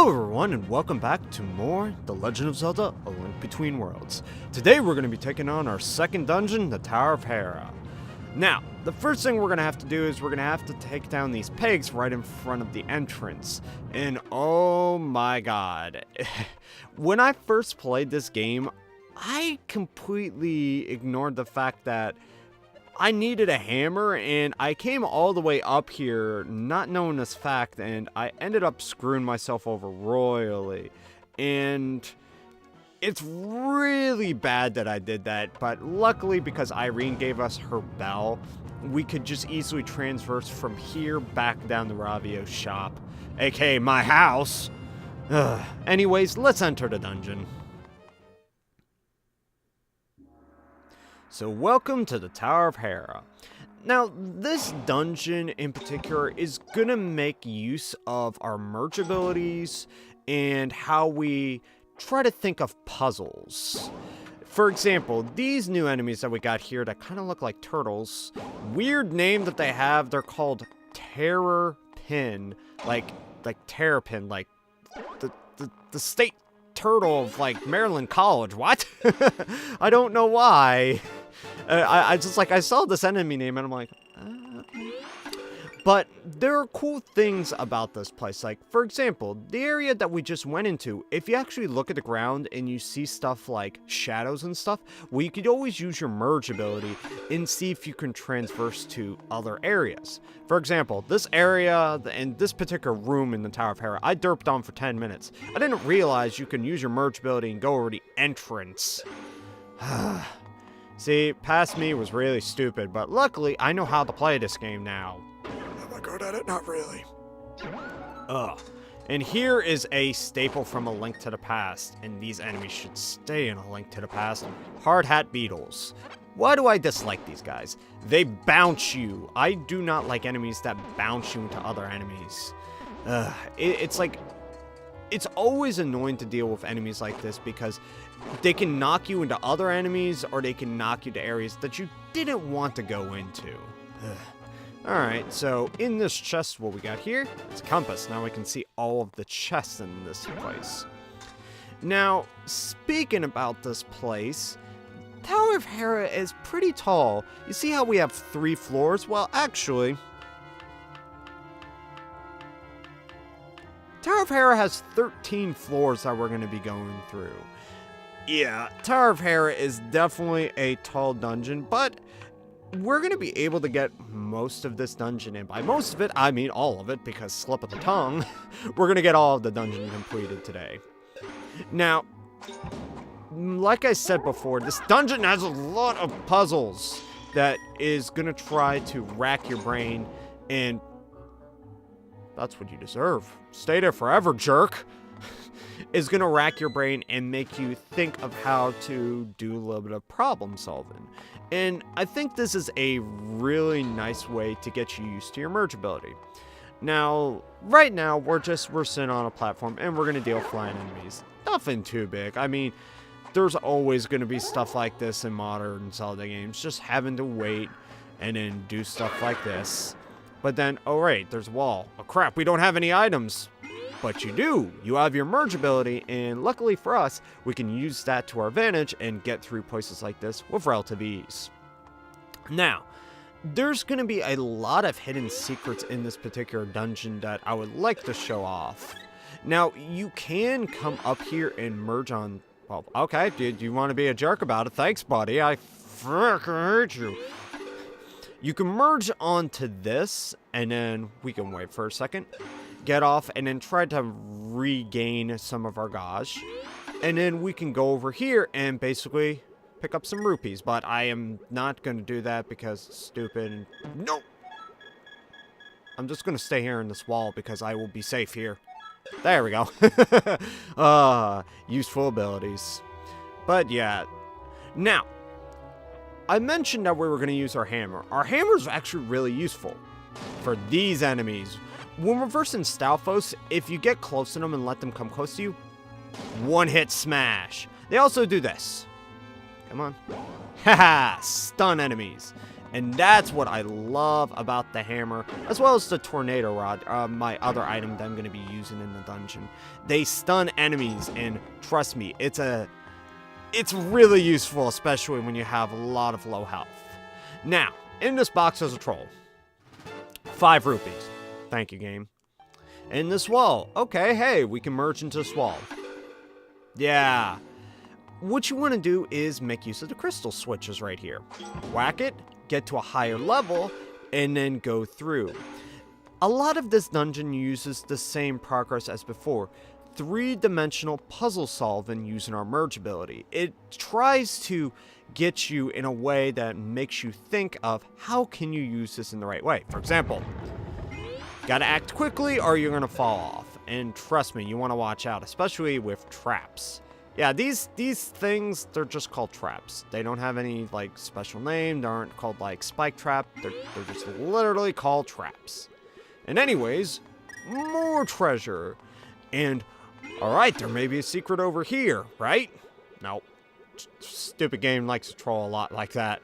Hello everyone and welcome back to more The Legend of Zelda: A Link Between Worlds. Today we're going to be taking on our second dungeon, the Tower of Hera. Now, the first thing we're going to have to do is we're going to have to take down these pigs right in front of the entrance. And oh my god, when I first played this game, I completely ignored the fact that I needed a hammer, and I came all the way up here not knowing this fact, and I ended up screwing myself over royally. And it's really bad that I did that, but luckily because Irene gave us her bell, we could just easily transverse from here back down to Ravio's shop, aka my house. Anyways, let's enter the dungeon. So welcome to the Tower of Hera. Now, this dungeon in particular is going to make use of our merge abilities and how we try to think of puzzles. For example, these new enemies that we got here that kind of look like turtles, weird name that they have, they're called Terrapin, like Terrapin, like the state turtle of like Maryland College. What? I don't know why. I just I saw this enemy name and I'm like, But there are cool things about this place. Like, for example, the area that we just went into, if you actually look at the ground and you see stuff like shadows and stuff, well, you could always use your merge ability and see if you can transverse to other areas. For example, this area and this particular room in the Tower of Hera, I derped on for 10 minutes. I didn't realize you can use your merge ability and go over the entrance. See, past me was really stupid, but luckily I know how to play this game now. Am I good at it? Not really. And here is a staple from A Link to the Past, and these enemies should stay in A Link to the Past. Hard hat beetles. Why do I dislike these guys? They bounce you. I do not like enemies that bounce you into other enemies. It's always annoying to deal with enemies like this because they can knock you into other enemies or they can knock you to areas that you didn't want to go into. Alright, so in this chest, what we got here, it's a compass. Now we can see all of the chests in this place. Now, speaking about this place, Tower of Hera is pretty tall. You see how we have 3 floors? Well, actually, Tower of Hera has 13 floors that we're going to be going through. Yeah, Tower of Hera is definitely a tall dungeon, but we're going to be able to get most of this dungeon, and by most of it, I mean all of it, because slip of the tongue, we're going to get all of the dungeon completed today. Now, like I said before, this dungeon has a lot of puzzles that is going to try to rack your brain, and that's what you deserve. Stay there forever, jerk. Is going to rack your brain and make you think of how to do a little bit of problem solving. And I think this is a really nice way to get you used to your merge ability. Now, right now, we're sitting on a platform and we're going to deal with flying enemies. Nothing too big. I mean, there's always going to be stuff like this in modern Zelda games. Just having to wait and then do stuff like this. But then, oh right, there's a wall. Oh crap, we don't have any items. But you do. You have your merge ability, and luckily for us, we can use that to our advantage and get through places like this with relative ease. Now, there's going to be a lot of hidden secrets in this particular dungeon that I would like to show off. Now, you can come up here and merge on... Well, okay, do you want to be a jerk about it? Thanks, buddy. I frickin' hate you. You can merge onto this, and then we can wait for a second, get off, and then try to regain some of our gauge. And then we can go over here and basically pick up some rupees. But I am not going to do that because it's stupid. Nope. I'm just going to stay here in this wall because I will be safe here. There we go. Useful abilities. But yeah. Now, I mentioned that we were going to use our hammer. Our hammer is actually really useful for these enemies. When reversing Stalfos, if you get close to them and let them come close to you, one-hit smash. They also do this. Come on. Haha, stun enemies. And that's what I love about the hammer, as well as the tornado rod, my other item that I'm going to be using in the dungeon. They stun enemies, and trust me, it's really useful, especially when you have a lot of low health. Now, in this box there's a troll. 5 rupees. Thank you, game. In this wall. Okay, hey, we can merge into this wall. Yeah. What you want to do is make use of the crystal switches right here. Whack it, get to a higher level, and then go through. A lot of this dungeon uses the same progress as before. 3-dimensional puzzle solving using our merge ability. It tries to get you in a way that makes you think of how can you use this in the right way. For example, gotta act quickly or you're gonna fall off. And trust me, you want to watch out, especially with traps. Yeah, these things, they're just called traps. They don't have any, like, special name. They aren't called, like, spike trap. They're just literally called traps. And anyways, more treasure. And, alright, there may be a secret over here, right? Nope. Stupid game likes to troll a lot like that.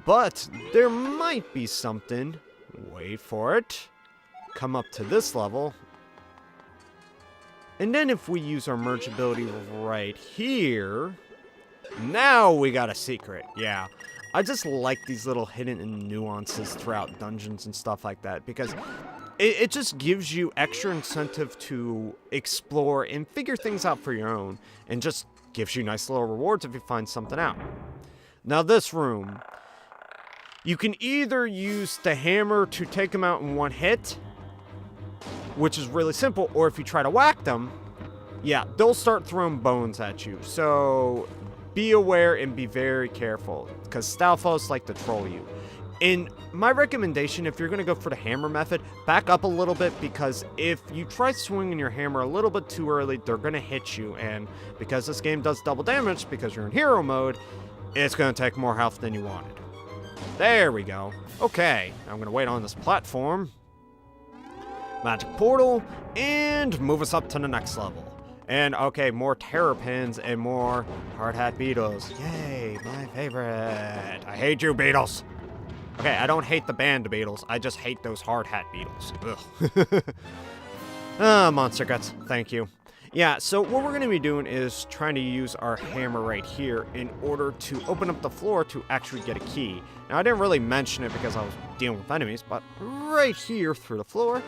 But there might be something. Wait for it. Come up to this level. And then if we use our merge ability right here, now we got a secret. Yeah, I just like these little hidden nuances throughout dungeons and stuff like that, because it just gives you extra incentive to explore and figure things out for your own, and just gives you nice little rewards if you find something out. Now this room, you can either use the hammer to take them out in one hit, which is really simple, or if you try to whack them, yeah, they'll start throwing bones at you. So be aware and be very careful, because Stalfos like to troll you. And my recommendation, if you're going to go for the hammer method, back up a little bit, because if you try swinging your hammer a little bit too early, they're going to hit you. And because this game does double damage, because you're in hero mode, it's going to take more health than you wanted. There we go. Okay, I'm going to wait on this platform. Magic portal, and move us up to the next level. And okay, more terrapins and more hard hat beetles. Yay, my favorite. I hate you, beetles. Okay, I don't hate the band beetles. I just hate those hard hat beetles. Ugh. Monster guts. Thank you. Yeah, so what we're going to be doing is trying to use our hammer right here in order to open up the floor to actually get a key. Now, I didn't really mention it because I was dealing with enemies, but right here through the floor,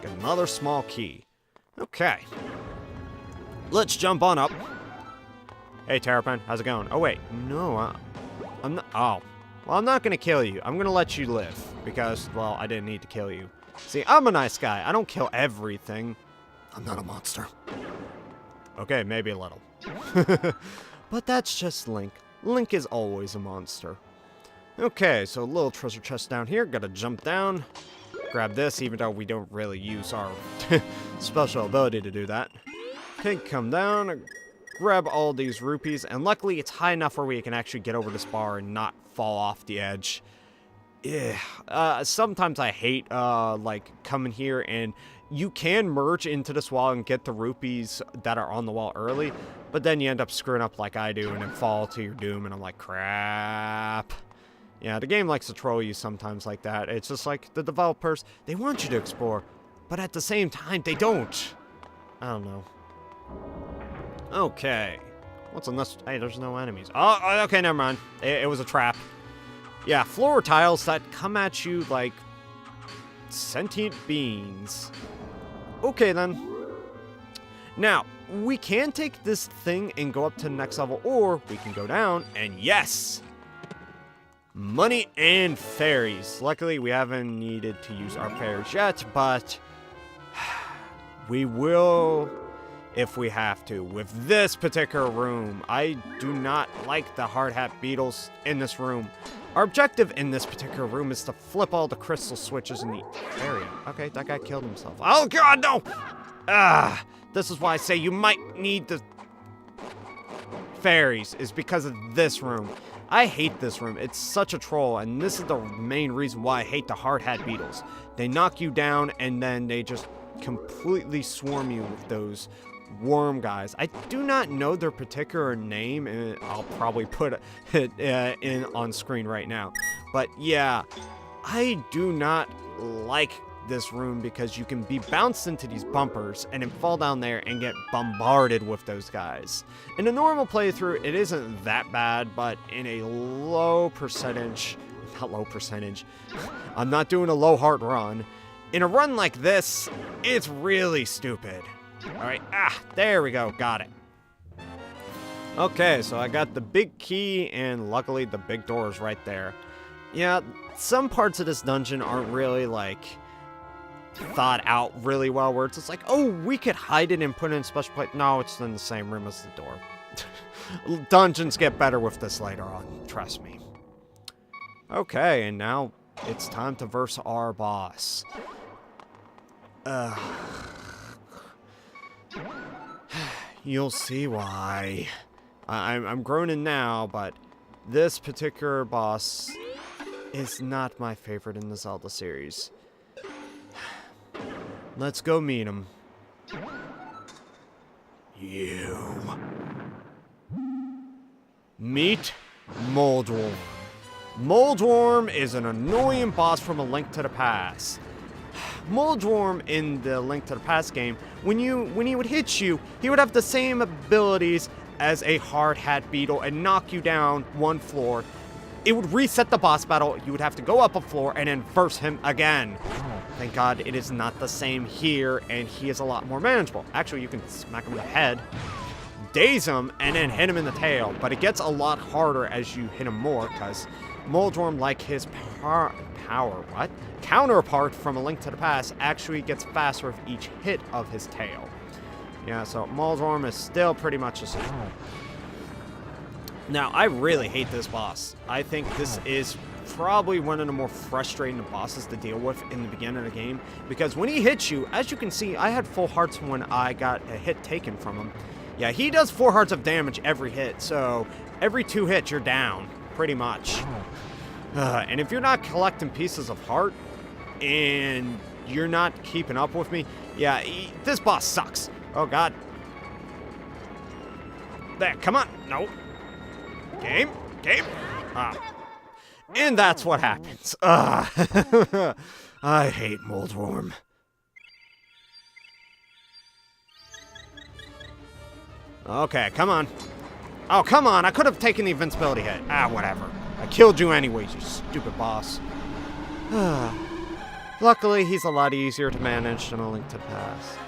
get another small key. Okay. Let's jump on up. Hey, Terrapin, how's it going? Oh, wait. No, I'm not. Oh. Well, I'm not going to kill you. I'm going to let you live because, well, I didn't need to kill you. See, I'm a nice guy. I don't kill everything. I'm not a monster. Okay, maybe a little. But that's just Link. Link is always a monster. Okay, so a little treasure chest down here. Gotta jump down. Grab this, even though we don't really use our special ability to do that. Okay, come down. Grab all these rupees. And luckily, it's high enough where we can actually get over this bar and not fall off the edge. Yeah. Sometimes I hate, like, coming here and you can merge into this wall and get the rupees that are on the wall early, but then you end up screwing up like I do and then fall to your doom, and I'm like, crap. Yeah, the game likes to troll you sometimes like that. It's just like the developers, they want you to explore, but at the same time, they don't. I don't know. Okay. What's on this? Hey, there's no enemies. Oh, okay, never mind. It was a trap. Yeah, floor tiles that come at you like sentient beings. Okay, then. Now, we can take this thing and go up to the next level, or we can go down, and yes! Money and fairies. Luckily, we haven't needed to use our fairies yet, but we will if we have to. With this particular room, I do not like the hard hat beetles in this room. Our objective in this particular room is to flip all the crystal switches in the area. Okay, that guy killed himself. Oh god, no! This is why I say you might need the fairies, is because of this room. I hate this room. It's such a troll, and this is the main reason why I hate the hard hat beetles. They knock you down, and then they just completely swarm you with those worm guys. I do not know their particular name, and I'll probably put it in on screen right now. But yeah, I do not like this room because you can be bounced into these bumpers and then fall down there and get bombarded with those guys. In a normal playthrough, it isn't that bad, but in a low percentage, not low percentage, I'm not doing a low heart run. In a run like this, it's really stupid. Alright, there we go, got it. Okay, so I got the big key, and luckily the big door is right there. Yeah, some parts of this dungeon aren't really, like, thought out really well, where it's just like, oh, we could hide it and put it in special place. No, it's in the same room as the door. Dungeons get better with this later on, trust me. Okay, and now it's time to verse our boss. You'll see why. I'm groaning now, but this particular boss is not my favorite in the Zelda series. Let's go meet him. You. Meet Moldworm. Moldworm is an annoying boss from A Link to the Past. Moldworm in the Link to the Past game, when he would hit you, he would have the same abilities as a hard hat beetle and knock you down one floor. It would reset the boss battle. You would have to go up a floor and then verse him again. Thank God it is not the same here, and he is a lot more manageable. Actually, you can smack him in the head, daze him, and then hit him in the tail. But it gets a lot harder as you hit him more, because Moldworm, like his counterpart from A Link to the Past, actually gets faster with each hit of his tail. Yeah, so Moldworm is still pretty much the same. Now, I really hate this boss. I think this is probably one of the more frustrating bosses to deal with in the beginning of the game, because when he hits you, as you can see, I had full hearts when I got a hit taken from him. Yeah, he does 4 hearts of damage every hit, so every 2 hits, you're down, pretty much. And if you're not collecting pieces of heart, and you're not keeping up with me, yeah, this boss sucks. Oh, God. There, come on. No. Game. And that's what happens. I hate Moldworm. Okay, come on. Oh, come on. I could have taken the invincibility hit. Whatever. I killed you anyways, you stupid boss. Luckily, he's a lot easier to manage than A Link to the Past.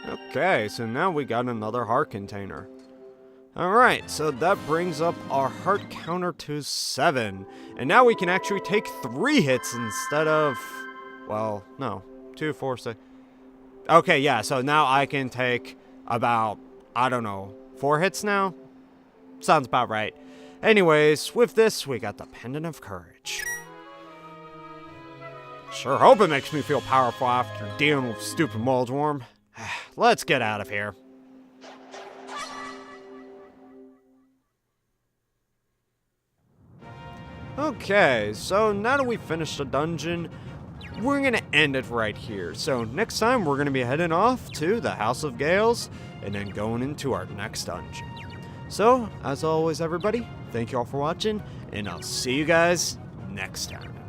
Okay, so now we got another heart container. Alright, so that brings up our heart counter to 7. And now we can actually take 3 hits instead of, well, no, 2, 4, 6. Okay, yeah, so now I can take about, I don't know, 4 hits now? Sounds about right. Anyways, with this, we got the Pendant of Courage. Sure hope it makes me feel powerful after dealing with stupid Moldworm. Let's get out of here. Okay, so now that we've finished the dungeon, we're gonna end it right here. So next time, we're gonna be heading off to the House of Gales, and then going into our next dungeon. So, as always, everybody, thank you all for watching, and I'll see you guys next time.